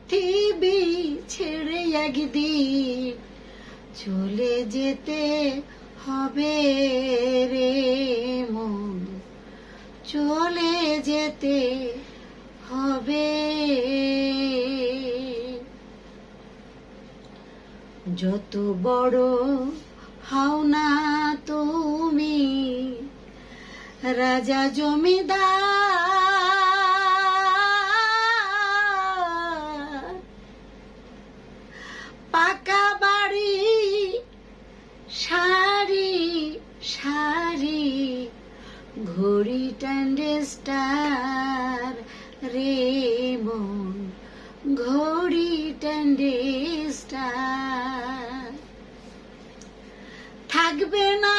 পৃথিবী ছেড়ে একদিন চলে যেতে হবে রে মন, চলে যেতে হবে। যত বড় হও না তুমি রাজা জমিদার, পাকা বাড়ি সারি সারি ঘড়ি টান্ডে স্টার রে মন, ঘড়ি টান্ডে স্টার। থাকবে না